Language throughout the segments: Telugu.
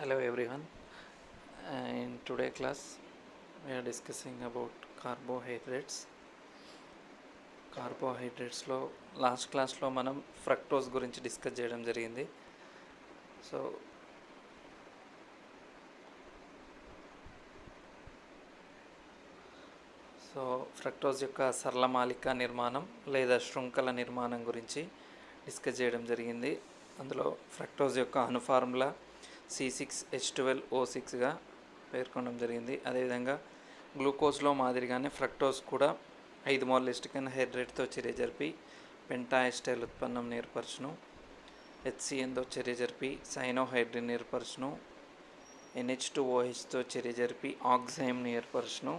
Hello everyone. In today class we are discussing about carbohydrates. కార్బోహైడ్రేట్స్లో లాస్ట్ క్లాస్లో మనం ఫ్రక్టోజ్ గురించి డిస్కస్ చేయడం జరిగింది. సో ఫ్రక్టోజ్ యొక్క సరళమాలిక నిర్మాణం లేదా శృంఖల నిర్మాణం గురించి డిస్కస్ చేయడం జరిగింది. అందులో ఫ్రక్టోజ్ యొక్క అణు ఫార్ములా C6H12O6గా పేర్కొనడం జరిగింది. అదేవిధంగా గ్లూకోజ్లో మాదిరిగానే ఫ్రక్టోజ్ కూడా 5 మోల్ ఎస్టిక్ హైడ్రేట్తో చర్య జరిపి పెంటాఎస్టైల్ ఉత్పన్నం ఏర్పరచును. HCNతో చర్య జరిపి సైనోహైడ్రిన్ ఏర్పరచును. NH2OHతో చర్య జరిపి ఆక్సైమ్ని ఏర్పరచును.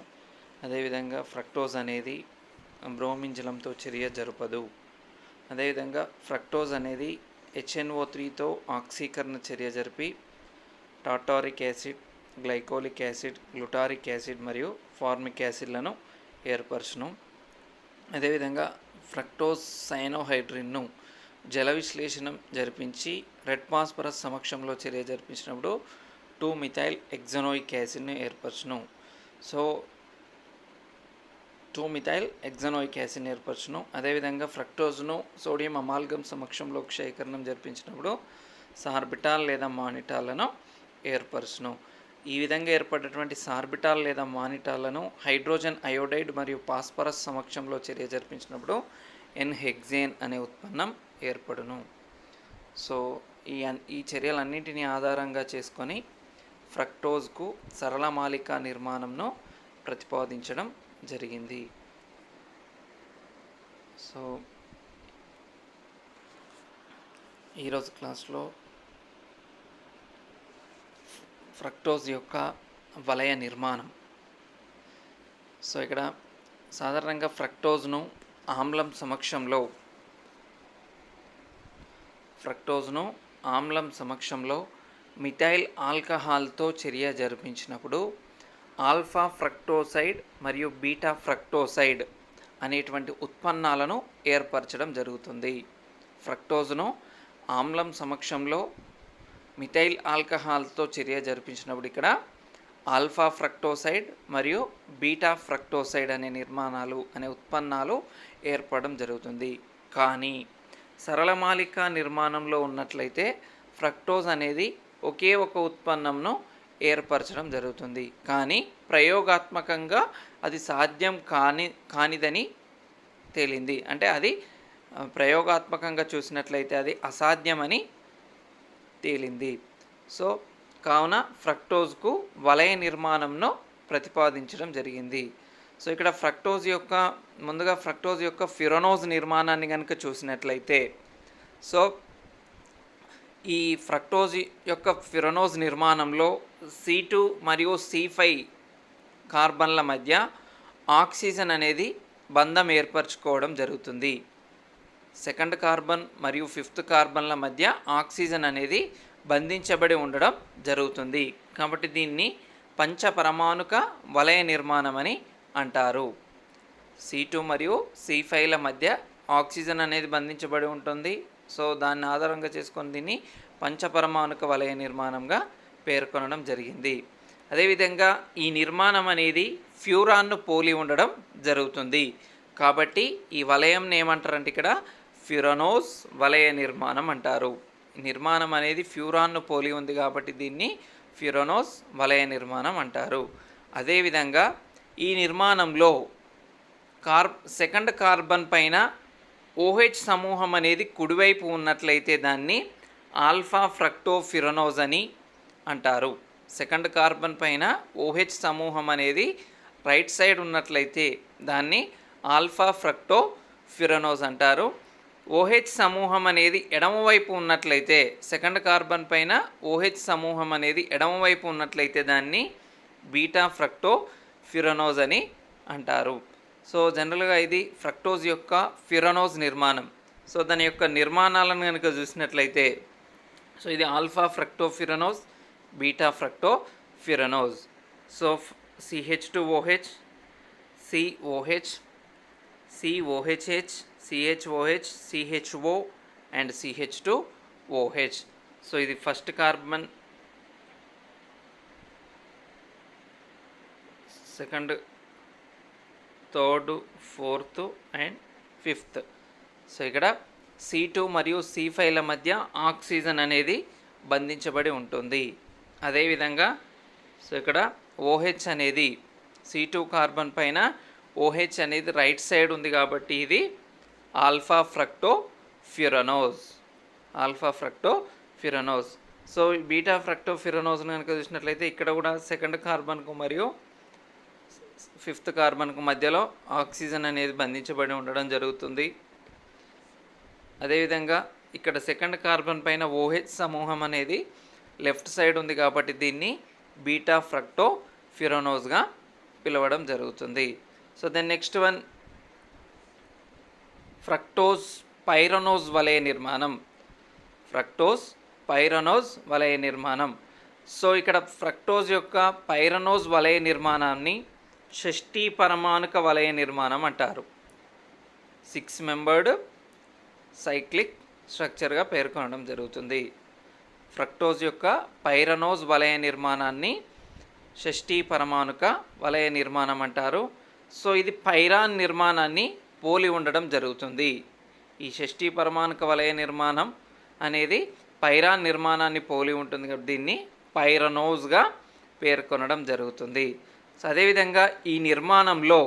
అదేవిధంగా ఫ్రక్టోజ్ అనేది బ్రోమిన్ జలంతో చర్య జరుపదు. అదేవిధంగా ఫ్రక్టోజ్ అనేది HNO3తో ఆక్సీకరణ చర్య జరిపి tartaric acid, glycolic acid, glutaric acid మరియు ఫార్మిక్ యాసిడ్లను ఏర్పరచును. అదేవిధంగా ఫ్రక్టోజ్ సైనోహైడ్రిన్ను జల విశ్లేషణం జరిపించి రెడ్ ఫాస్ఫరస్ సమక్షంలో చర్య జరిపించినప్పుడు 2-మిథైల్ హెక్సనోయిక్ యాసిడ్ని ఏర్పరచును. 2-మిథైల్ హెక్సనోయిక్ యాసిడ్ని ఏర్పరచును. అదేవిధంగా ఫ్రక్టోజ్ను సోడియం అమాల్గమ్ సమక్షంలో క్షయకరణం జరిపించినప్పుడు సార్బిటాల్ లేదా మానిటాలను ఏర్పరచును. ఈ విధంగా ఏర్పడినటువంటి సార్బిటాల్ లేదా మానిటాలను హైడ్రోజన్ అయోడైడ్ మరియు ఫాస్ఫరస్ సమక్షంలో చర్య జరిపించినప్పుడు ఎన్హెక్సేన్ అనే ఉత్పన్నం ఏర్పడును. సో ఈ చర్యలన్నింటినీ ఆధారంగా చేసుకొని ఫ్రక్టోజ్కు సరళమాలిక నిర్మాణంను ప్రతిపాదించడం జరిగింది. సో ఈరోజు క్లాస్లో ఫ్రక్టోజ్ యొక్క వలయ నిర్మాణం. సో ఇక్కడ సాధారణంగా ఫ్రక్టోజ్ను ఆమ్లం సమక్షంలో మిథైల్ ఆల్కహాల్తో చర్య జరిపించినప్పుడు ఆల్ఫా ఫ్రక్టోసైడ్ మరియు బీటా ఫ్రక్టోసైడ్ అనేటువంటి ఉత్పన్నాలను ఏర్పరచడం జరుగుతుంది. ఫ్రక్టోజ్ను ఆమ్లం సమక్షంలో మిథైల్ ఆల్కహాల్తో చర్య జరిపించినప్పుడు ఇక్కడ ఆల్ఫా ఫ్రక్టోసైడ్ మరియు బీటా ఫ్రక్టోసైడ్ అనే ఉత్పన్నాలు ఏర్పడడం జరుగుతుంది. కానీ సరళమాలిక నిర్మాణంలో ఉన్నట్లయితే ఫ్రక్టోజ్ అనేది ఒకే ఒక ఉత్పన్నంను ఏర్పరచడం జరుగుతుంది. కానీ ప్రయోగాత్మకంగా అది సాధ్యం కానిదని తేలింది. అంటే అది ప్రయోగాత్మకంగా చూసినట్లయితే అది అసాధ్యమని తేలింది. సో కావున ఫ్రక్టోజ్కు వలయ నిర్మాణంను ప్రతిపాదించడం జరిగింది. సో ఇక్కడ ముందుగా ఫ్రక్టోజ్ యొక్క ఫిరోనోజ్ నిర్మాణాన్ని కనుక చూసినట్లయితే సో ఈ ఫ్రక్టోజ్ యొక్క ఫిరోనోజ్ నిర్మాణంలో C2 మరియు C5 కార్బన్ల మధ్య ఆక్సిజన్ అనేది బంధం ఏర్పరచుకోవడం జరుగుతుంది. 2nd కార్బన్ మరియు 5th కార్బన్ల మధ్య ఆక్సిజన్ అనేది బంధించబడి ఉండడం జరుగుతుంది. కాబట్టి దీన్ని పంచపరమాణుక వలయ నిర్మాణం అని అంటారు. C2 మరియు C5ల మధ్య ఆక్సిజన్ అనేది బంధించబడి ఉంటుంది. సో దాన్ని ఆధారంగా చేసుకొని దీన్ని పంచపరమాణుక వలయ నిర్మాణంగా పేర్కొనడం జరిగింది. అదేవిధంగా ఈ నిర్మాణం అనేది ఫ్యూరాన్ను పోలి ఉండడం జరుగుతుంది. కాబట్టి ఈ వలయంని ఏమంటారంటే ఇక్కడ ఫ్యూరనోజ్ వలయ నిర్మాణం అంటారు. ఈ నిర్మాణం అనేది ఫ్యూరాన్ను పోలి ఉంది కాబట్టి దీన్ని ఫ్యూరనోజ్ వలయ నిర్మాణం అంటారు. అదేవిధంగా ఈ నిర్మాణంలో 2nd కార్బన్ పైన OH సమూహం అనేది కుడివైపు ఉన్నట్లయితే దాన్ని ఆల్ఫా ఫ్రక్టోఫిరనోజ్ అని అంటారు. 2nd కార్బన్ పైన OH సమూహం అనేది రైట్ సైడ్ ఉన్నట్లయితే దాన్ని ఆల్ఫా ఫ్రక్టోఫిరనోజ్ అంటారు. OH సమూహం అనేది ఎడమవైపు ఉన్నట్లయితే 2nd కార్బన్ పైన OH సమూహం అనేది ఎడమవైపు ఉన్నట్లయితే దాన్ని బీటా ఫ్రక్టోఫిరనోజ్ అని అంటారు. సో జనరల్గా ఇది ఫ్రక్టోజ్ యొక్క ఫిరనోజ్ నిర్మాణం. సో దాని యొక్క నిర్మాణాలను కనుక చూసినట్లయితే సో ఇది alpha fructofuranose, beta fructofuranose. So CH2OH, COH, COHH, CHOH, CHO and CH2OH. So ఇది 1st carbon second, third, fourth and fifth. So ఇక్కడ C2 మరియు C5ల మధ్య ఆక్సిజన్ అనేది బంధించబడి ఉంటుంది. అదేవిధంగా సో ఇక్కడ OH అనేది C2 కార్బన్ పైన OH అనేది రైట్ సైడ్ ఉంది కాబట్టి ఇది ఆల్ఫా ఫ్రక్టోఫ్యూరనోజ్. సో బీటా ఫ్రక్టోఫ్యూరనోజ్ను కనుక చూసినట్లయితే ఇక్కడ కూడా సెకండ్ కార్బన్కు మరియు ఫిఫ్త్ కార్బన్కు మధ్యలో ఆక్సిజన్ అనేది బంధించబడి ఉండడం జరుగుతుంది. అదేవిధంగా ఇక్కడ సెకండ్ కార్బన్ పైన OH సమూహం అనేది లెఫ్ట్ సైడ్ ఉంది కాబట్టి దీన్ని బీటా ఫ్రక్టోఫ్యూరనోజ్గా పిలవడం జరుగుతుంది. So then next one, fructose pyranose వలయ నిర్మాణం. సో ఇక్కడ ఫ్రక్టోజ్ యొక్క పైరనోజ్ వలయ నిర్మాణాన్ని షష్ఠీ పరమాణుక వలయ నిర్మాణం అంటారు. 6 మెంబర్డ్ సైక్లిక్ స్ట్రక్చర్గా పేర్కొనడం జరుగుతుంది. ఫ్రక్టోజ్ యొక్క పైరనోజ్ వలయ నిర్మాణాన్ని షష్ఠీ పరమాణుక వలయ నిర్మాణం అంటారు. సో ఇది పైరాన్ నిర్మాణాన్ని పోలి ఉండడం జరుగుతుంది. ఈ షష్ఠీ పరమాణుక వలయ నిర్మాణం అనేది పైరాన్ నిర్మాణాన్ని పోలి ఉంటుంది కాబట్టి దీన్ని పైరనోజ్గా పేర్కొనడం జరుగుతుంది. సో అదేవిధంగా ఈ నిర్మాణంలో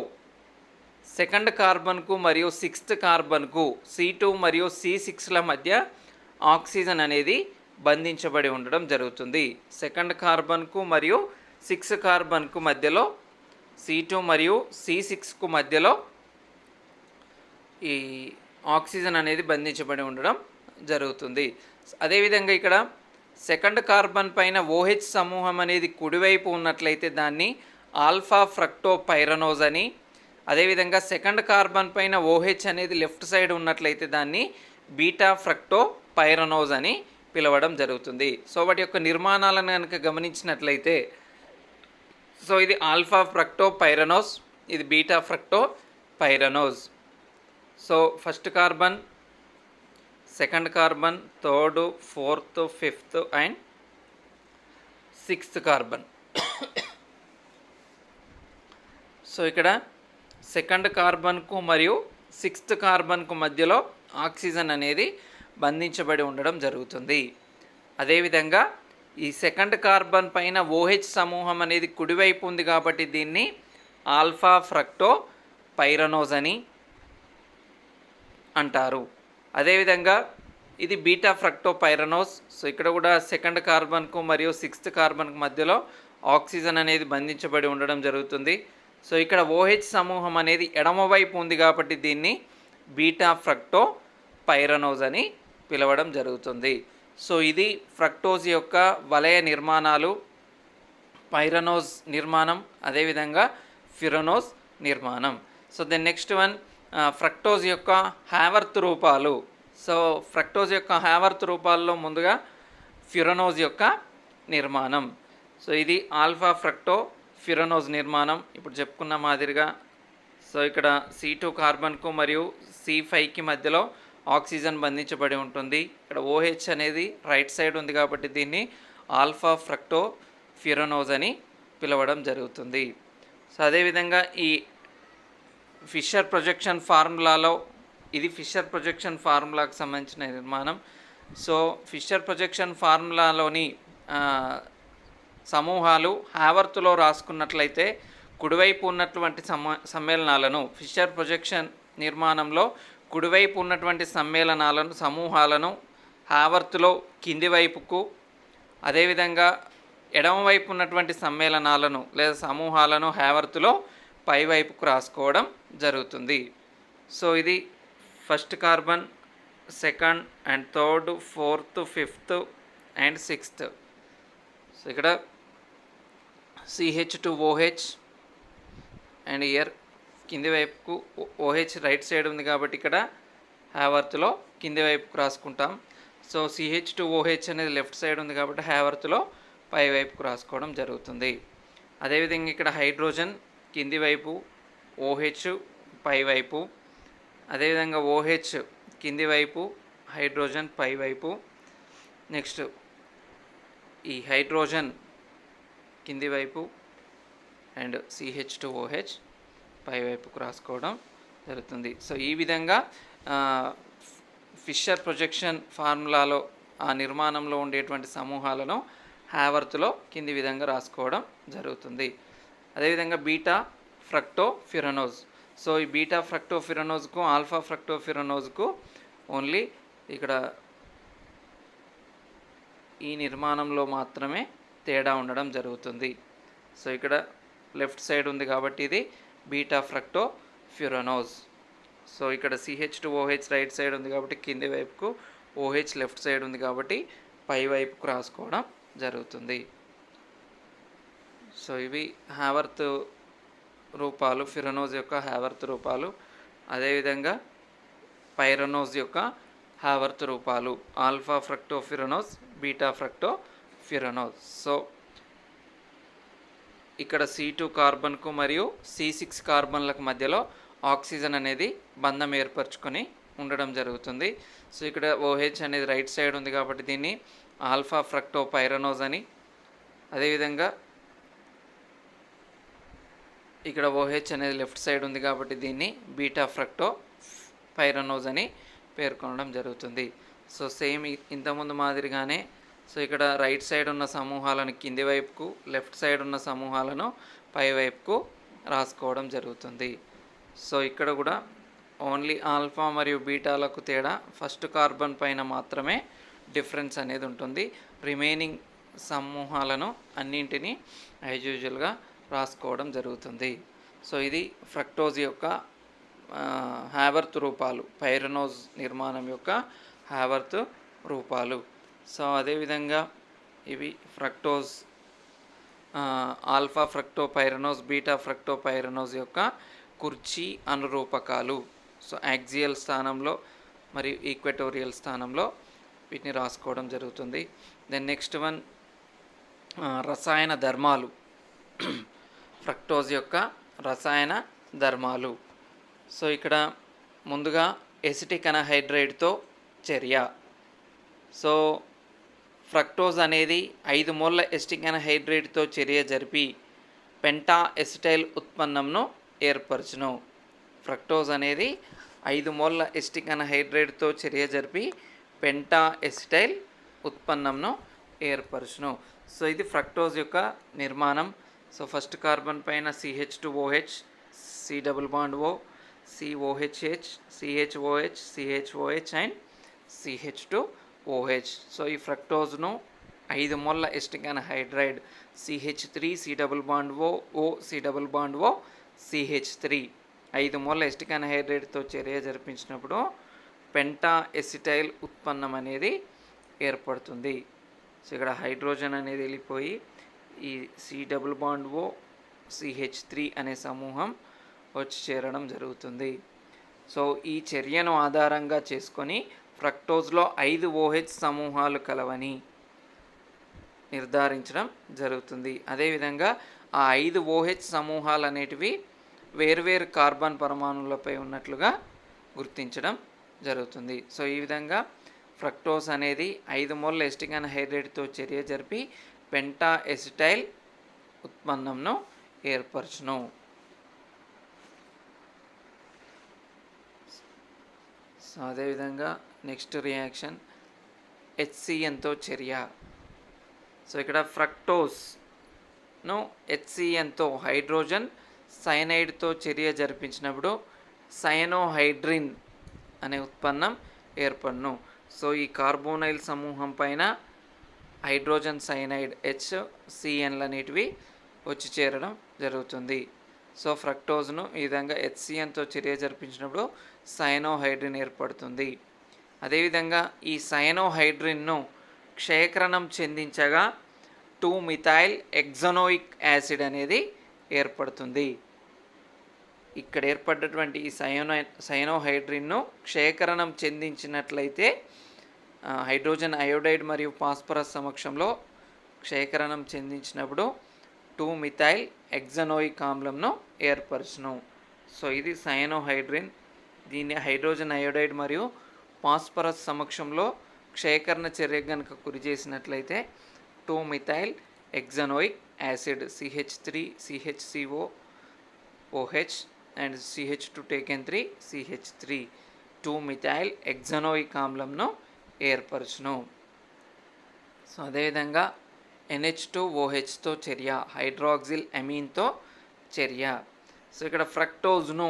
సెకండ్ కార్బన్కు మరియు సిక్స్త్ కార్బన్కు C2 మరియు C6ల మధ్య ఆక్సిజన్ అనేది బంధించబడి ఉండడం జరుగుతుంది. సెకండ్ కార్బన్కు మరియు 6 కార్బన్కు మధ్యలో C2 మరియు C6కు మధ్యలో ఈ ఆక్సిజన్ అనేది బంధించబడి ఉండడం జరుగుతుంది. అదేవిధంగా ఇక్కడ సెకండ్ కార్బన్ పైన OH సమూహం అనేది కుడివైపు ఉన్నట్లయితే దాన్ని ఆల్ఫా ఫ్రక్టోపైరనోజ్ అని, అదేవిధంగా సెకండ్ కార్బన్ పైన OH అనేది లెఫ్ట్ సైడ్ ఉన్నట్లయితే దాన్ని బీటా ఫ్రక్టోపైరనోజ్ అని పిలవడం జరుగుతుంది. సో వాటి యొక్క నిర్మాణాలను కనుక గమనించినట్లయితే సో ఇది ఆల్ఫా ఫ్రక్టోపైరనోజ్, ఇది beta fructopyranose. So first carbon, second carbon, third, fourth, fifth and sixth carbon. So ఇక్కడ సెకండ్ కార్బన్కు మరియు సిక్స్త్ కార్బన్కు మధ్యలో ఆక్సిజన్ అనేది బంధించబడి ఉండడం జరుగుతుంది. అదేవిధంగా ఈ సెకండ్ కార్బన్ పైన OH సమూహం అనేది కుడివైపు ఉంది కాబట్టి దీన్ని ఆల్ఫా ఫ్రక్టోపైరనోజ్ అని అంటారు. అదేవిధంగా ఇది బీటా ఫ్రక్టోపైరనోజ్. సో ఇక్కడ కూడా సెకండ్ కార్బన్కు మరియు సిక్స్త్ కార్బన్కు మధ్యలో ఆక్సిజన్ అనేది బంధించబడి ఉండడం జరుగుతుంది. సో ఇక్కడ OH సమూహం అనేది ఎడమవైపు ఉంది కాబట్టి దీన్ని బీటా ఫ్రక్టోపైరనోజ్ అని పిలవడం జరుగుతుంది. సో ఇది ఫ్రక్టోజ్ యొక్క వలయ నిర్మాణాలు, పైరనోజ్ నిర్మాణం, అదేవిధంగా ఫ్యూరనోజ్ నిర్మాణం. So then next one, fructose యొక్క హ్యావర్త్ రూపాలు. సో ఫ్రక్టోజ్ యొక్క హ్యావర్త్ రూపాల్లో ముందుగా ఫ్యూరనోజ్ యొక్క నిర్మాణం. సో ఇది ఆల్ఫా ఫ్రక్టోఫ్యూరనోజ్ నిర్మాణం ఇప్పుడు చెప్పుకున్న మాదిరిగా. సో ఇక్కడ C2 కార్బన్కు మరియు C5కి మధ్యలో ఆక్సిజన్ బంధించబడి ఉంటుంది. ఇక్కడ OH అనేది రైట్ సైడ్ ఉంది కాబట్టి దీన్ని ఆల్ఫా ఫ్రక్టోఫ్యూరనోజ్ అని పిలవడం జరుగుతుంది. సో అదేవిధంగా ఈ ఫిషర్ ప్రొజెక్షన్ ఫార్ములాలో ఇది ఫిషర్ ప్రొజెక్షన్ ఫార్ములాకు సంబంధించిన నిర్మాణం. సో ఫిషర్ ప్రొజెక్షన్ ఫార్ములాలోని సమూహాలు హ్యావర్త్లో రాసుకున్నట్లయితే కుడివైపు ఉన్నటువంటి సమ్మేళనాలను ఫిషర్ ప్రొజెక్షన్ నిర్మాణంలో కుడివైపు ఉన్నటువంటి సమూహాలను హ్యావర్త్లో కింది వైపుకు, అదేవిధంగా ఎడమవైపు ఉన్నటువంటి సమ్మేళనాలను లేదా సమూహాలను హ్యావర్త్లో పైవైపుకు రాసుకోవడం జరుగుతుంది. సో ఇది first carbon, second and third, fourth, fifth and sixth. So ఇక్కడ CH2OH అండ్ ఇయర్ కింది వైపుకు OH రైట్ సైడ్ ఉంది కాబట్టి ఇక్కడ హ్యావర్త్లో కింది వైపుకు రాసుకుంటాం. సో CH2OH అనేది లెఫ్ట్ సైడ్ ఉంది కాబట్టి హ్యావర్త్లో పై వైపుకు రాసుకోవడం జరుగుతుంది. అదేవిధంగా ఇక్కడ హైడ్రోజన్ కింది వైపు, OH పైవైపు, అదేవిధంగా OH కింది వైపు, హైడ్రోజన్ పైవైపు. నెక్స్ట్ ఈ హైడ్రోజన్ కింది వైపు, అండ్ CH2OH పైవైపుకు రాసుకోవడం జరుగుతుంది. సో ఈ విధంగా ఫిషర్ ప్రొజెక్షన్ ఫార్ములాలో ఆ నిర్మాణంలో ఉండేటువంటి సమూహాలను హ్యావర్త్లో కింది విధంగా రాసుకోవడం జరుగుతుంది. అదేవిధంగా బీటా ఫ్రక్టోఫిరనోజ్. సో ఈ బీటా ఫ్రక్టోఫిరనోజ్కు ఆల్ఫా ఫ్రక్టోఫిరనోజ్కు ఓన్లీ ఇక్కడ ఈ నిర్మాణంలో మాత్రమే తేడా ఉండడం జరుగుతుంది. సో ఇక్కడ లెఫ్ట్ సైడ్ ఉంది కాబట్టి ఇది బీటా ఫ్రక్టోఫిరనోజ్. సో ఇక్కడ CH2OH రైట్ సైడ్ ఉంది కాబట్టి కింది వైపుకు, OH లెఫ్ట్ సైడ్ ఉంది కాబట్టి పై వైపుకు రాసుకోవడం జరుగుతుంది. సో ఇవి హ్యావర్త్ రూపాలు, ఫిరనోజ్ యొక్క హ్యావర్త్ రూపాలు. అదేవిధంగా పైరనోజ్ యొక్క హ్యావర్త్ రూపాలు alpha fructofuranose, beta fructofuranose. So ఇక్కడ C2 కార్బన్కు మరియు C6 కార్బన్లకు మధ్యలో ఆక్సిజన్ అనేది బంధం ఏర్పరచుకొని ఉండడం జరుగుతుంది. సో ఇక్కడ OH అనేది రైట్ సైడ్ ఉంది కాబట్టి దీన్ని ఆల్ఫా ఫ్రక్టోపైరనోజ్ అని, అదేవిధంగా ఇక్కడ OH అనేది లెఫ్ట్ సైడ్ ఉంది కాబట్టి దీన్ని బీటా ఫ్రక్టోపైరనోజ్ అని పేర్కొనడం జరుగుతుంది. సో సేమ్ ఇంతకుముందు మాదిరిగానే సో ఇక్కడ రైట్ సైడ్ ఉన్న సమూహాలను కింది వైపుకు, లెఫ్ట్ సైడ్ ఉన్న సమూహాలను పై వైపుకు రాసుకోవడం జరుగుతుంది. సో ఇక్కడ కూడా ఓన్లీ ఆల్ఫా మరియు బీటాలకు తేడా ఫస్ట్ కార్బన్ పైన మాత్రమే డిఫరెన్స్ అనేది ఉంటుంది. రిమైనింగ్ సమూహాలను అన్నింటినీ యాజ్ యూజువల్గా రాసుకోవడం జరుగుతుంది. సో ఇది ఫ్రక్టోజ్ యొక్క హ్యావర్త్ రూపాలు, పైరనోజ్ నిర్మాణం యొక్క హ్యావర్త్ రూపాలు. సో అదేవిధంగా ఇవి ఫ్రక్టోజ్, ఆల్ఫా ఫ్రక్టోపైరనోజ్, బీటా ఫ్రక్టోపైరనోజ్ యొక్క కుర్చీ అనురూపకాలు. సో యాక్సియల్ స్థానంలో మరియు ఈక్వెటోరియల్ స్థానంలో వీటిని రాసుకోవడం జరుగుతుంది. దెన్ నెక్స్ట్ వన్ రసాయన ధర్మాలు, ఫ్రక్టోజ్ యొక్క రసాయన ధర్మాలు. సో ఇక్కడ ముందుగా ఎసిటిక్ అనహైడ్రైడ్తో చర్య. సో ఫ్రక్టోజ్ అనేది 5 మోల్ల ఎసిటిక్ అనహైడ్రైడ్తో చర్య జరిపి పెంటా ఎసిటైల్ ఉత్పన్నంను ఏర్పరచును. ఫ్రక్టోజ్ అనేది 5 మోల్ల ఎసిటిక్ అనహైడ్రైడ్తో చర్య జరిపి పెంటా ఎసిటైల్ ఉత్పన్నంను ఏర్పరచును. సో ఇది ఫ్రక్టోజ్ యొక్క నిర్మాణం. సో ఫస్ట్ కార్బన్ పైన CH2OH, C double bond O, COHH, CHOH, CHOH and CH2OH. So ఈ ఫ్రక్టోజ్ను 5 మోల్ల acetic anhydride CH3, C double bond O, O, C double bond O, CH3 5 మోల్ల ఎసిటిక్ అనహైడ్రైడ్తో చర్య జరిపించినప్పుడు పెంటా ఎసిటైల్ ఉత్పన్నం అనేది ఏర్పడుతుంది. సో ఇక్కడ హైడ్రోజన్ అనేది వెళ్ళిపోయి ఈ C double bond O, CH3 అనే సమూహం వచ్చి చేరడం జరుగుతుంది. సో ఈ చర్యను ఆధారంగా చేసుకొని ఫ్రక్టోజ్లో 5 OH సమూహాలు కలవని నిర్ధారించడం జరుగుతుంది. అదేవిధంగా ఆ 5 OH సమూహాలు అనేటివి వేర్వేరు కార్బన్ పరమాణువులపై ఉన్నట్లుగా గుర్తించడం జరుగుతుంది. సో ఈ విధంగా ఫ్రక్టోజ్ అనేది 5 మోల్ల ఎసిటిక్ అనహైడ్రైడ్తో చర్య జరిపి పెంటా ఎసిటైల్ ఉత్పన్నంను ఏర్పరచును. సో అదేవిధంగా నెక్స్ట్ రియాక్షన్ HCNతో చర్య. సో ఇక్కడ ఫ్రక్టోజ్ను HCNతో హైడ్రోజన్ సైనైడ్తో చర్య జరిపించినప్పుడు సయనోహైడ్రిన్ అనే ఉత్పన్నం ఏర్పడును. సో ఈ కార్బోనైల్ సమూహం పైన హైడ్రోజన్ సైనైడ్ HCNలు అనేటివి వచ్చి చేరడం జరుగుతుంది. సో ఫ్రక్టోజ్ను ఈ విధంగా HCNతో చర్య జరిపించినప్పుడు సయనోహైడ్రిన్ ఏర్పడుతుంది. అదేవిధంగా ఈ సయనోహైడ్రిన్ను క్షయకరణం చెందించగా 2-మిథైల్ హెక్సనోయిక్ యాసిడ్ అనేది ఏర్పడుతుంది. ఇక్కడ ఏర్పడ్డటువంటి ఈ సయనోహైడ్రిన్ను క్షయకరణం చెందించినట్లయితే హైడ్రోజన్ అయోడైడ్ మరియు ఫాస్ఫరస్ సమక్షంలో క్షయకరణం చెందించినప్పుడు 2-మిథైల్ హెక్సనోయిక్ ఆమ్లంను ఏర్పరచును. సో ఇది సయనోహైడ్రిన్. దీన్ని హైడ్రోజన్ అయోడైడ్ మరియు ఫాస్ఫరస్ సమక్షంలో క్షయకరణ చర్య కనుక గురి చేసినట్లయితే 2-మిథైల్ hexanoic acid CH3 CHCO OH and CH2 taken 3 CH3 2-methyl hexanoic ఆమ్లంను ఏర్పరచును. సో అదేవిధంగా NH2OHతో చర్య, హైడ్రాక్సిల్ అమీన్తో చర్య. సో ఇక్కడ ఫ్రక్టోజ్ను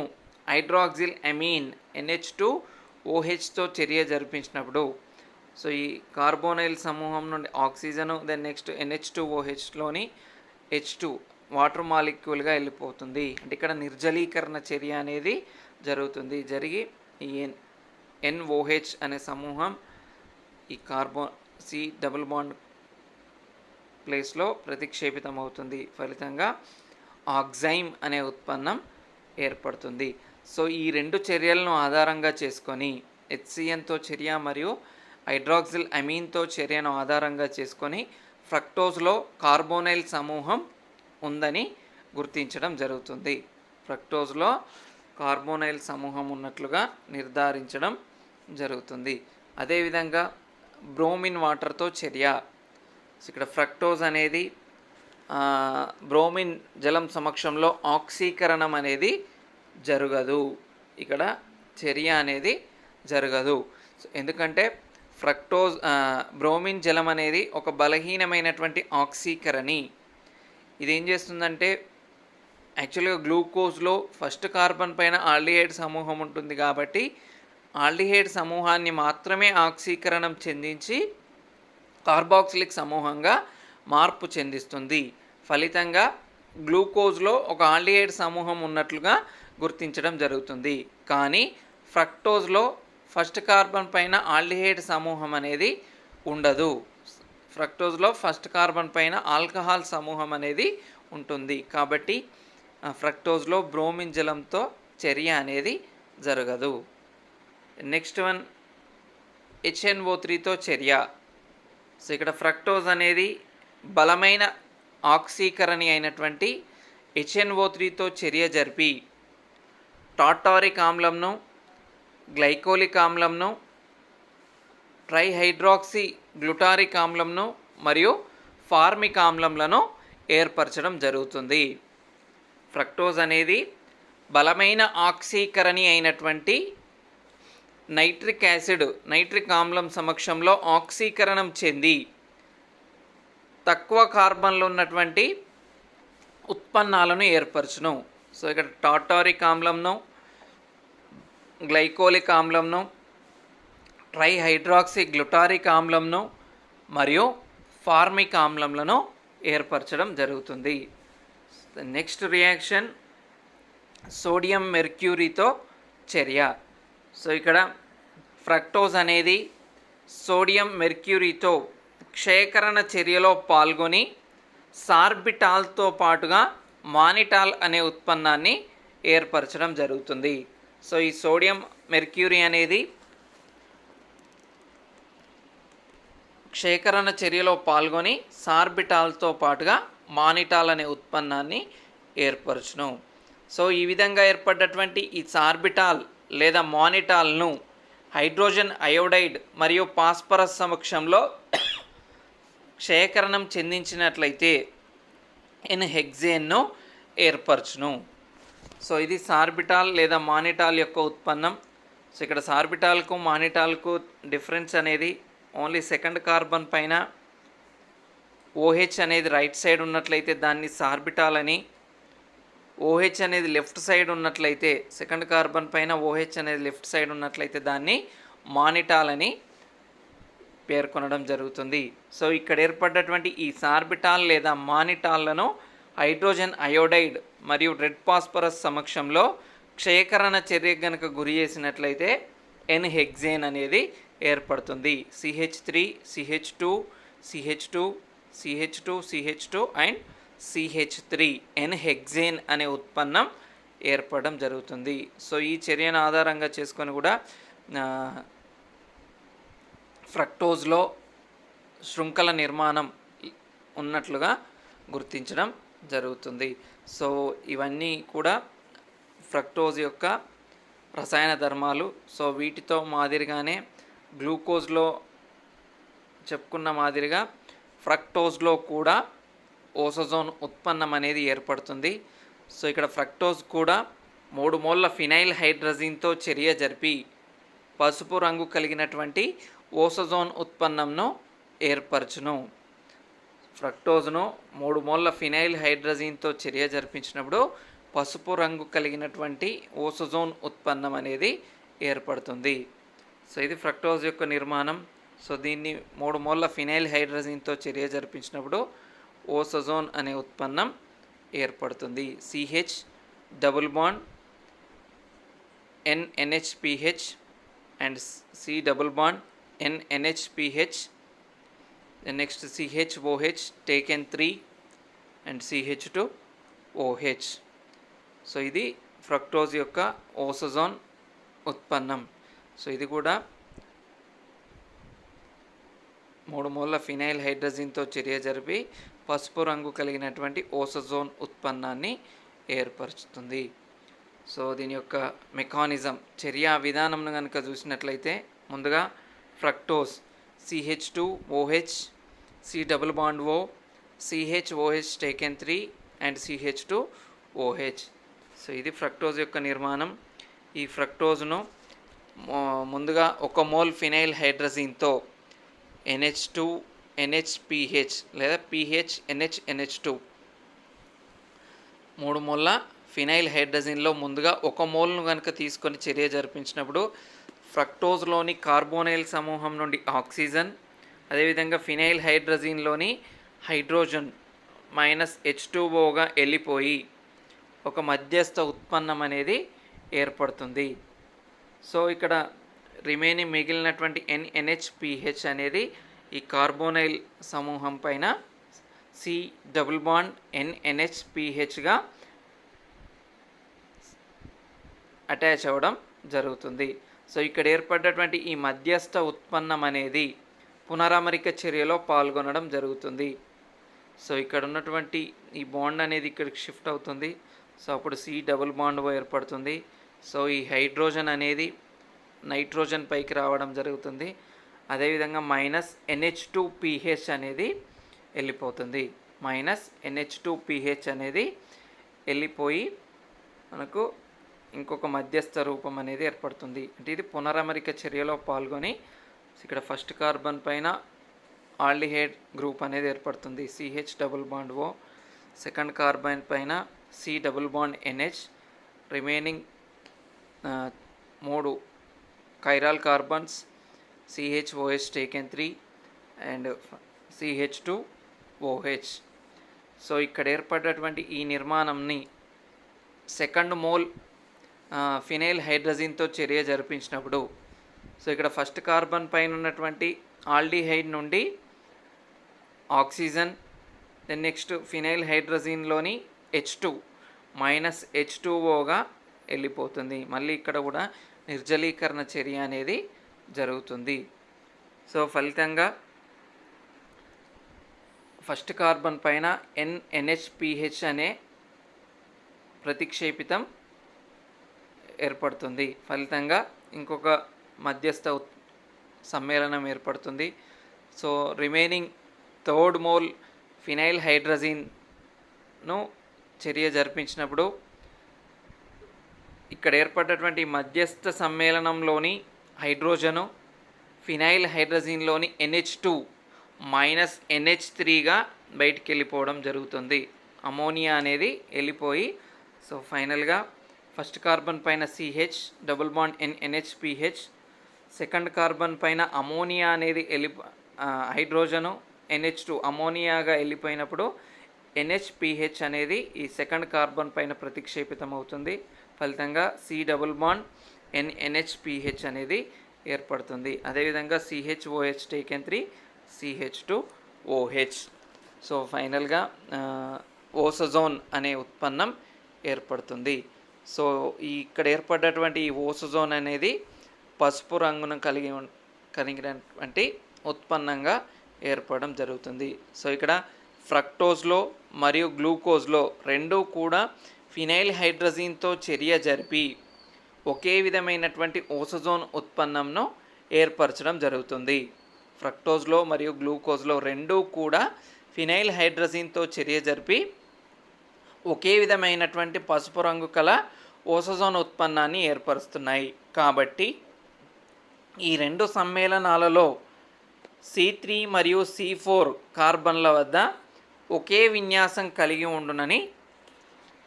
హైడ్రాక్సిల్ అమీన్ NH2OHతో చర్య జరిపించినప్పుడు సో ఈ కార్బోనైల్ సమూహం నుండి ఆక్సిజను దెన్ నెక్స్ట్ NH2OHలోని H2 వాటర్ మాలిక్యూల్గా వెళ్ళిపోతుంది. అంటే ఇక్కడ నిర్జలీకరణ చర్య అనేది జరుగుతుంది. జరిగి ఈ NOH అనే సమూహం ఈ C డబుల్ బాండ్ ప్లేస్లో ప్రతిక్షేపితం అవుతుంది. ఫలితంగా ఆక్సైమ్ అనే ఉత్పన్నం ఏర్పడుతుంది. సో ఈ రెండు చర్యలను ఆధారంగా చేసుకొని HCNతో చర్య మరియు హైడ్రాక్సిల్ అమీన్తో చర్యను ఆధారంగా చేసుకొని ఫ్రక్టోజ్లో కార్బోనైల్ సమూహం ఉందని గుర్తించడం జరుగుతుంది. ఫ్రక్టోజ్లో కార్బోనైల్ సమూహం ఉన్నట్లుగా నిర్ధారించడం జరుగుతుంది. అదేవిధంగా బ్రోమిన్ వాటర్తో చర్య. ఇక్కడ ఫ్రక్టోజ్ అనేది బ్రోమిన్ జలం సమక్షంలో ఆక్సీకరణం అనేది జరగదు. ఇక్కడ చర్య అనేది జరగదు. ఎందుకంటే ఫ్రక్టోజ్ బ్రోమిన్ జలం అనేది ఒక బలహీనమైనటువంటి ఆక్సీకరణి. ఇది ఏం చేస్తుందంటే యాక్చువల్గా గ్లూకోజ్లో ఫస్ట్ కార్బన్ పైన ఆల్డిహైడ్ సమూహం ఉంటుంది కాబట్టి ఆల్డిహైడ్ సమూహాన్ని మాత్రమే ఆక్సీకరణం చెందించి కార్బాక్సిలిక్ సమూహంగా మార్పు చెందిస్తుంది. ఫలితంగా గ్లూకోజ్లో ఒక ఆల్డిహైడ్ సమూహం ఉన్నట్లుగా గుర్తించడం జరుగుతుంది. కానీ ఫ్రక్టోజ్లో ఫస్ట్ కార్బన్ పైన ఆల్డిహైడ్ సమూహం అనేది ఉండదు. ఫ్రక్టోజ్లో ఫస్ట్ కార్బన్ పైన ఆల్కహాల్ సమూహం అనేది ఉంటుంది. కాబట్టి ఫ్రక్టోజ్లో బ్రోమిన్ జలంతో చర్య అనేది జరగదు. నెక్స్ట్ వన్ HNO3తో చర్య. సో ఇక్కడ ఫ్రక్టోజ్ అనేది బలమైన ఆక్సీకరణి అయినటువంటి HNO3తో చర్య జరిపి టార్టారిక్ ఆమ్లంను, గ్లైకోలిక్ ఆమ్లంను, ట్రైహైడ్రాక్సీ గ్లూటారిక్ ఆమ్లంను మరియు ఫార్మిక్ ఆమ్లంలను ఏర్పరచడం జరుగుతుంది. ఫ్రక్టోజ్ అనేది బలమైన ఆక్సీకరణి అయినటువంటి నైట్రిక్ యాసిడ్, నైట్రిక్ ఆమ్లం సమక్షంలో ఆక్సీకరణం చెంది తక్కువ కార్బన్లు ఉన్నటువంటి ఉత్పన్నాలను ఏర్పరచును. సో ఇక్కడ టార్టారిక్ ఆమ్లంను, గ్లైకోలిక్ ఆమ్లంను, ట్రైహైడ్రాక్సీ గ్లూటారిక్ ఆమ్లంను మరియు ఫార్మిక్ ఆమ్లంలను ఏర్పరచడం జరుగుతుంది. నెక్స్ట్ రియాక్షన్ సోడియం మెర్క్యూరీతో చర్య. సో ఇక్కడ ఫ్రక్టోజ్ అనేది సోడియం మెర్క్యూరీతో క్షయకరణ చర్యలో పాల్గొని సార్బిటాల్తో పాటుగా మానిటాల్ అనే ఉత్పన్నాన్ని ఏర్పరచడం జరుగుతుంది. సో ఈ సోడియం మెర్క్యూరీ అనేది క్షయకరణ చర్యలో పాల్గొని సార్బిటాల్తో పాటుగా మానిటాల్ అనే ఉత్పన్నాన్ని ఏర్పరచును. సో ఈ విధంగా ఏర్పడ్డటువంటి ఈ సార్బిటాల్ లేదా మానిటాల్ను హైడ్రోజన్ అయోడైడ్ మరియు పాస్పరస్ సమక్షంలో క్షయకరణం చెందించినట్లయితే హెక్సేన్ను ఏర్పరచును. సో ఇది సార్బిటాల్ లేదా మానిటాల్ యొక్క ఉత్పన్నం. సో ఇక్కడ సార్బిటాల్కు మానిటాల్కు డిఫరెన్స్ అనేది ఓన్లీ సెకండ్ కార్బన్ పైన OH అనేది రైట్ సైడ్ ఉన్నట్లయితే దాన్ని సార్బిటాల్ అని, OH అనేది లెఫ్ట్ సైడ్ ఉన్నట్లయితే సెకండ్ కార్బన్ పైన OH అనేది లెఫ్ట్ సైడ్ ఉన్నట్లయితే దాన్ని మానిటాల్ అని పేర్కొనడం జరుగుతుంది. సో ఇక్కడ ఏర్పడ్డటువంటి ఈ సార్బిటాల్ లేదా మానిటాల్లను హైడ్రోజన్ అయోడైడ్ మరియు రెడ్ పాస్పరస్ సమక్షంలో క్షయకరణ చర్య కనుక గురి చేసినట్లయితే హెక్సేన్ అనేది ఏర్పడుతుంది. CH3 CH2 CH2 CH2 CH2 and CH3 hexane అనే ఉత్పన్నం ఏర్పడడం జరుగుతుంది. సో ఈ చర్యను ఆధారంగా చేసుకొని కూడా ఫ్రక్టోజ్లో శృంఖల నిర్మాణం ఉన్నట్లుగా గుర్తించడం జరుగుతుంది. సో ఇవన్నీ కూడా ఫ్రక్టోజ్ యొక్క రసాయన ధర్మాలు. సో వీటితో మాదిరిగానే గ్లూకోజ్లో చెప్పుకున్న మాదిరిగా ఫ్రక్టోజ్లో కూడా ఓసోజోన్ ఉత్పన్నం అనేది ఏర్పడుతుంది. సో ఇక్కడ ఫ్రక్టోజ్ కూడా 3 మోల్ల ఫినైల్ హైడ్రజిన్తో చర్య జరిపి పసుపు రంగు కలిగినటువంటి ఓసోజోన్ ఉత్పన్నంను ఏర్పరచును. ఫ్రక్టోజ్ను 3 మోల్ల ఫినైల్ హైడ్రజిన్తో చర్య జరిపించినప్పుడు పసుపు రంగు కలిగినటువంటి ఓసోజోన్ ఉత్పన్నం అనేది ఏర్పడుతుంది. సో ఇది ఫ్రక్టోజ్ యొక్క నిర్మాణం. సో దీన్ని 3 మోల్ల ఫినైల్ హైడ్రజిన్తో చర్య జరిపించినప్పుడు ఓసోజోన్ అనే ఉత్పన్నం ఏర్పడుతుంది. CH double bond NNHPH and C double bond NNHPH. Then next CHOH taken 3 and CH2OH. So ఇది ఫ్రక్టోజ్ యొక్క ఓసోజోన్ ఉత్పన్నం. సో ఇది కూడా 3 మోల్ల ఫినైల్ హైడ్రజిన్తో చర్య జరిపి పసుపు రంగు కలిగినటువంటి ఓసోజోన్ ఉత్పన్నాన్ని ఏర్పరుచుతుంది. సో దీని యొక్క మెకానిజం చర్యా విధానంను కనుక చూసినట్లయితే ముందుగా fructose CH2OH C double bond O CHOH taken 3 and CH2OH. So ఇది ఫ్రక్టోజ్ యొక్క నిర్మాణం. ఈ ఫ్రక్టోజ్ను ముందుగా 1 మోల్ ఫినైల్ హైడ్రజిన్తో NH2 NHPH లేదా PHNH NH2 3 మోల్ల ఫినైల్ హైడ్రజిన్లో ముందుగా 1 మోల్ను కనుక తీసుకొని చర్య జరిపించినప్పుడు ఫ్రక్టోజ్లోని కార్బోనైల్ సమూహం నుండి ఆక్సిజన్, అదేవిధంగా ఫినైల్ హైడ్రజిన్లోని హైడ్రోజన్ -H2Oగా వెళ్ళిపోయి ఒక మధ్యస్థ ఉత్పన్నం అనేది ఏర్పడుతుంది. సో ఇక్కడ రిమైనింగ్ మిగిలినటువంటి NNHPH అనేది ఈ కార్బోనైల్ సమూహం పైన C డబుల్ బాండ్ NNHPHగా అటాచ్ అవ్వడం జరుగుతుంది. సో ఇక్కడ ఏర్పడ్డటువంటి ఈ మధ్యస్థ ఉత్పన్నం అనేది పునరామరిక చర్యలో పాల్గొనడం జరుగుతుంది. సో ఇక్కడ ఉన్నటువంటి ఈ బాండ్ అనేది ఇక్కడికి షిఫ్ట్ అవుతుంది. సో అప్పుడు C డబుల్ బాండ్ ఏర్పడుతుంది. సో ఈ హైడ్రోజన్ అనేది నైట్రోజన్ పైకి రావడం జరుగుతుంది. అదేవిధంగా -NH2PH అనేది వెళ్ళిపోతుంది. -NH2PH అనేది వెళ్ళిపోయి మనకు ఇంకొక మధ్యస్థ రూపం అనేది ఏర్పడుతుంది. అంటే ఇది పునరామరిక చర్యలో పాల్గొని ఇక్కడ ఫస్ట్ కార్బన్ పైన ఆల్డిహైడ్ గ్రూప్ అనేది ఏర్పడుతుంది CH double bond O. Second carbon పైన C double bond NH. Remaining 3 chiral carbons CHOH taken 3 and CH2OH. So ఇక్కడ ఏర్పడ్డటువంటి ఈ నిర్మాణంని సెకండ్ మోల్ ఫినైల్ హైడ్రజిన్తో చర్య జరిపించినప్పుడు సో ఇక్కడ ఫస్ట్ కార్బన్ పైన ఉన్నటువంటి ఆల్డిహైడ్ నుండి ఆక్సిజన్, దెన్ నెక్స్ట్ ఫినైల్ హైడ్రజిన్లోని H2 -H2Oగా వెళ్ళిపోతుంది. మళ్ళీ ఇక్కడ కూడా నిర్జలీకరణ చర్య అనేది జరుగుతుంది. సో ఫలితంగా ఫస్ట్ కార్బన్ పైన NNHPH అనే ప్రతిక్షేపితం ఏర్పడుతుంది. ఫలితంగా ఇంకొక మధ్యస్థ సమ్మేళనం ఏర్పడుతుంది. So remaining third mole phenyl హైడ్రజిన్ను చర్య జరిపించినప్పుడు ఇక్కడ ఏర్పడ్డటువంటి మధ్యస్థ సమ్మేళనంలోని హైడ్రోజను ఫినైల్ హైడ్రజిన్లోని NH2 -NH3గా బయటికి వెళ్ళిపోవడం జరుగుతుంది. అమోనియా అనేది వెళ్ళిపోయి సో ఫైనల్గా ఫస్ట్ కార్బన్ పైన CH double bond NNHPH, second carbon పైన అమోనియా అనేది హైడ్రోజను NH2 అమోనియాగా వెళ్ళిపోయినప్పుడు NHPH అనేది ఈ సెకండ్ కార్బన్ పైన ప్రతిక్షేపితం అవుతుంది. ఫలితంగా C డబుల్ బాండ్ NNHPH అనేది ఏర్పడుతుంది. అదేవిధంగా CHOH టేకెన్ 3 CH2OH. సో ఫైనల్గా ఓసోజోన్ అనే ఉత్పన్నం ఏర్పడుతుంది. సో ఇక్కడ ఏర్పడ్డటువంటి ఈ ఓసోజోన్ అనేది పసుపు రంగును కలిగినటువంటి ఉత్పన్నంగా ఏర్పడడం జరుగుతుంది. సో ఇక్కడ ఫ్రక్టోజ్లో మరియు గ్లూకోజ్లో రెండూ కూడా ఫినైల్ హైడ్రజిన్తో చర్య జరిపి ఒకే విధమైనటువంటి ఓసోజోన్ ఉత్పన్నంను ఏర్పరచడం జరుగుతుంది. ఫ్రక్టోజ్లో మరియు గ్లూకోజ్లో రెండూ కూడా ఫినైల్ హైడ్రజిన్తో చర్య జరిపి ఒకే విధమైనటువంటి పసుపు రంగు కల ఓసోజోన్ ఉత్పన్నాన్ని ఏర్పరుస్తున్నాయి. కాబట్టి ఈ రెండు సమ్మేళనాలలో C3 మరియు C4 కార్బన్ల వద్ద ఒకే విన్యాసం కలిగి ఉండునని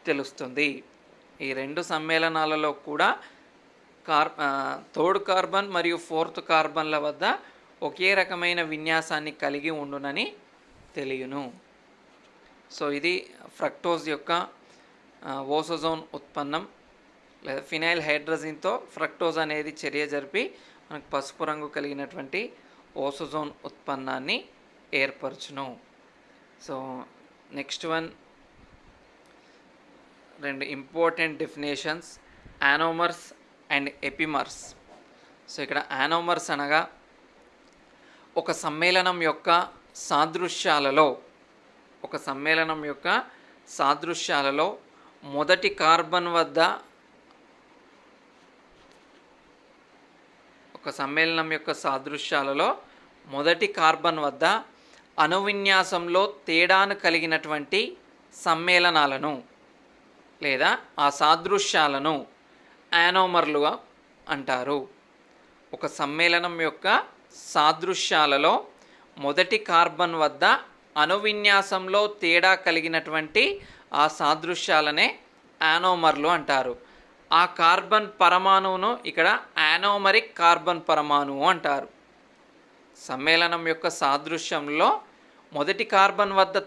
తెలుస్తుంది. ఈ రెండు సమ్మేళనాలలో కూడా థర్డ్ కార్బన్ మరియు ఫోర్త్ కార్బన్ల వద్ద ఒకే రకమైన విన్యాసాన్ని కలిగి ఉండునని తెలియను. సో ఇది ఫ్రక్టోజ్ యొక్క ఓసోజోన్ ఉత్పన్నం లేదా ఫినైల్ హైడ్రజిన్తో ఫ్రక్టోజ్ అనేది చర్య జరిపి మనకు పసుపు రంగు కలిగినటువంటి ఓసోజోన్ ఉత్పన్నాన్ని ఏర్పరచును. సో నెక్స్ట్ వన్, రెండు important definitions, anomers and epimers. So ఇక్కడ యానోమర్స్ అనగా ఒక సమ్మేళనం యొక్క సాదృశ్యాలలో మొదటి కార్బన్ వద్ద అణువిన్యాసంలో తేడాను కలిగినటువంటి సమ్మేళనాలను లేదా ఆ సాదృశ్యాలను యానోమర్లుగా అంటారు. ఒక సమ్మేళనం యొక్క సాదృశ్యాలలో మొదటి కార్బన్ వద్ద అణువిన్యాసంలో తేడా కలిగినటువంటి ఆ సాదృశ్యాలనే యానోమర్లు అంటారు. ఆ కార్బన్ పరమాణువును ఇక్కడ యానోమరిక్ కార్బన్ పరమాణువు అంటారు. సమ్మేళనం యొక్క సాదృశ్యంలో మొదటి కార్బన్ వద్ద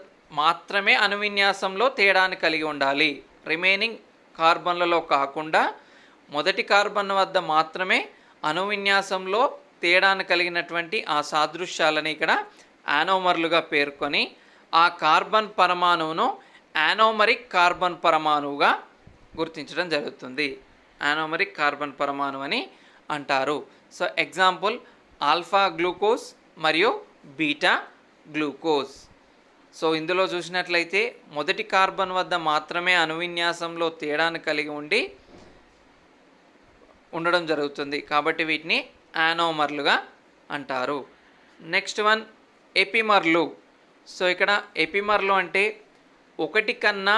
మాత్రమే అణువిన్యాసంలో తేడాను కలిగి ఉండాలి. రిమైనింగ్ కార్బన్లలో కాకుండా మొదటి కార్బన్ వద్ద మాత్రమే అణువిన్యాసంలో తేడాను కలిగినటువంటి ఆ సాదృశ్యాలని ఇక్కడ యానోమర్లుగా పేర్కొని ఆ కార్బన్ పరమాణువును యానోమరిక్ కార్బన్ పరమాణువుగా గుర్తించడం జరుగుతుంది. యానోమరిక్ కార్బన్ పరమాణువు అని అంటారు. సో ఎగ్జాంపుల్ ఆల్ఫా గ్లూకోజ్ మరియు బీటా గ్లూకోజ్. సో ఇందులో చూసినట్లయితే మొదటి కార్బన్ వద్ద మాత్రమే అణువిన్యాసంలో తేడాను కలిగి ఉండడం జరుగుతుంది. కాబట్టి వీటిని యానోమర్లుగా అంటారు. Next one, ఎపిమర్లు. సో ఇక్కడ ఎపిమర్లు అంటే ఒకటి కన్నా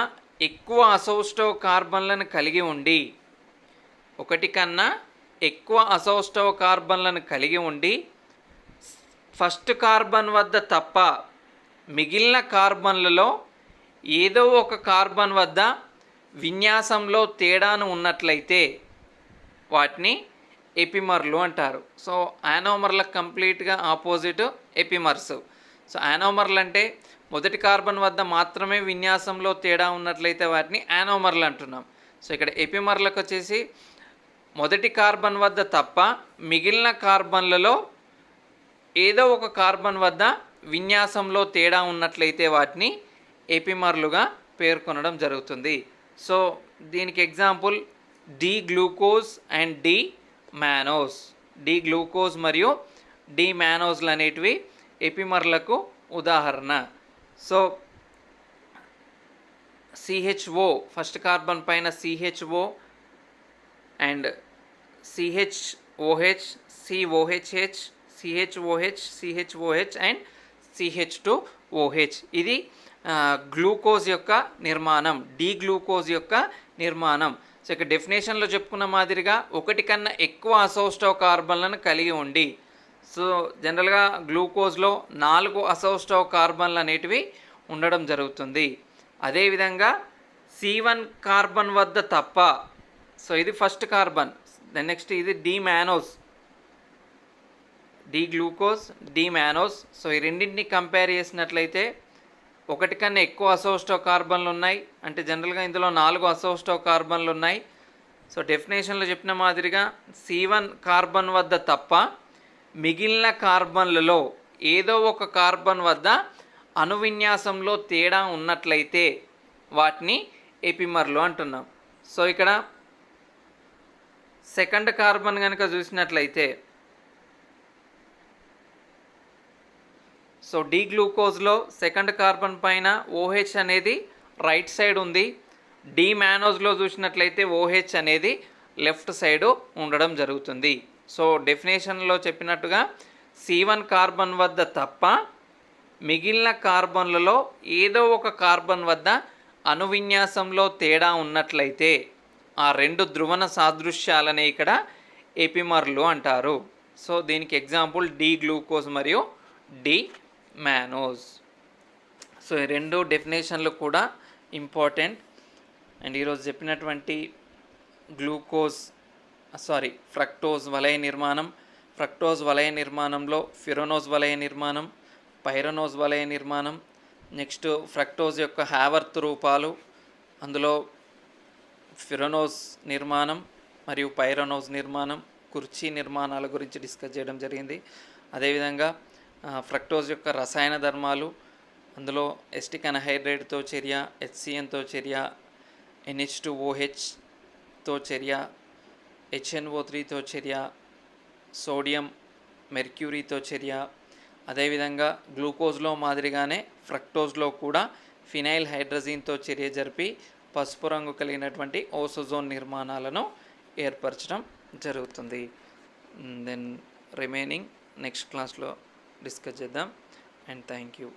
ఎక్కువ అసౌస్టవ్ కార్బన్లను కలిగి ఉండి ఫస్ట్ కార్బన్ వద్ద తప్ప మిగిలిన కార్బన్లలో ఏదో ఒక కార్బన్ వద్ద విన్యాసంలో తేడాను ఉన్నట్లయితే వాటిని ఎపిమర్లు అంటారు. సో యానోమర్లకు కంప్లీట్గా ఆపోజిట్ ఎపిమర్స్. సో యానోమర్లు అంటే మొదటి కార్బన్ వద్ద మాత్రమే విన్యాసంలో తేడా ఉన్నట్లయితే వాటిని యానోమర్లు అంటున్నాం. సో ఇక్కడ ఎపిమర్లకు వచ్చేసి మొదటి కార్బన్ వద్ద తప్ప మిగిలిన కార్బన్లలో ఏదో ఒక కార్బన్ వద్ద విన్యాసంలో తేడా ఉన్నట్లయితే వాటిని ఎపిమర్లుగా పేర్కొనడం జరుగుతుంది. సో దీనికి example D glucose and D mannose. D glucose మరియు డి మ్యానోస్లు అనేటివి ఎపిమర్లకు ఉదాహరణ. సో CHO ఫస్ట్ కార్బన్ పైన CHO and CHOH, COHH, CHOH and CH2OH. ఇది గ్లూకోజ్ యొక్క నిర్మాణం, డి గ్లూకోజ్ యొక్క నిర్మాణం. సో ఇక డెఫినేషన్లో చెప్పుకున్న మాదిరిగా ఒకటి కన్నా ఎక్కువ అసౌస్టవ్ కార్బన్లను కలిగి ఉండి, సో జనరల్గా గ్లూకోజ్లో 4 అసౌస్టవ్ కార్బన్లు అనేటివి ఉండడం జరుగుతుంది. అదేవిధంగా C1 కార్బన్ వద్ద తప్ప, సో ఇది ఫస్ట్ కార్బన్. దెన్ నెక్స్ట్ ఇది D mannose, D glucose, D mannose. So ఈ రెండింటిని కంపేర్ చేసినట్లయితే ఒకటి కన్నా ఎక్కువ అసౌస్టవ్ కార్బన్లు ఉన్నాయి, అంటే జనరల్గా ఇందులో 4 అసౌస్టవ్ కార్బన్లు ఉన్నాయి. సో డెఫినేషన్లో చెప్పిన మాదిరిగా C1 కార్బన్ వద్ద తప్ప మిగిలిన కార్బన్లలో ఏదో ఒక కార్బన్ వద్ద అణువిన్యాసంలో తేడా ఉన్నట్లయితే వాటిని ఎపిమర్లు అంటున్నాం. సో ఇక్కడ సెకండ్ కార్బన్ కనుక చూసినట్లయితే, సో డి గ్లూకోజ్లో సెకండ్ కార్బన్ పైన OH అనేది రైట్ సైడ్ ఉంది. డి మ్యానోస్లో చూసినట్లయితే OH అనేది లెఫ్ట్ సైడ్ ఉండడం జరుగుతుంది. సో డెఫినేషన్లో చెప్పినట్టుగా C1 కార్బన్ వద్ద తప్ప మిగిలిన కార్బన్లలో ఏదో ఒక కార్బన్ వద్ద అణువిన్యాసంలో తేడా ఉన్నట్లయితే ఆ రెండు ధ్రువణ సాదృశ్యాలనే ఇక్కడ ఎపిమర్లు అంటారు. సో దీనికి ఎగ్జాంపుల్ డి గ్లూకోజ్ మరియు డి మ్యానోజ్. సో ఈ రెండు డెఫినేషన్లు కూడా ఇంపార్టెంట్. అండ్ ఈరోజు చెప్పినటువంటి ఫ్రక్టోజ్ వలయ నిర్మాణం, ఫ్రక్టోజ్ వలయ నిర్మాణంలో ఫ్యురనోజ్ వలయ నిర్మాణం, పైరనోజ్ వలయ నిర్మాణం, నెక్స్ట్ ఫ్రక్టోజ్ యొక్క హ్యావర్త్ రూపాలు, అందులో ఫ్యురనోజ్ నిర్మాణం మరియు పైరనోజ్ నిర్మాణం, కుర్చీ నిర్మాణాల గురించి డిస్కస్ చేయడం జరిగింది. అదేవిధంగా ఫ్రక్టోజ్ యొక్క రసాయన ధర్మాలు, అందులో ఎస్టిక్ అనహైడ్రేట్తో చర్య, HCNతో చర్య, NH2OHతో చర్య, HNO3తో చర్య, సోడియం మెర్క్యూరీతో చర్య, అదేవిధంగా గ్లూకోజ్లో మాదిరిగానే ఫ్రక్టోజ్లో కూడా ఫినైల్ హైడ్రజీన్తో చర్య జరిపి పసుపు రంగు కలిగినటువంటి ఓసోజోన్ నిర్మాణాలను ఏర్పరచడం జరుగుతుంది. దెన్ రిమైనింగ్ నెక్స్ట్ క్లాస్లో డిస్కస్ చేద్దాం. And thank you.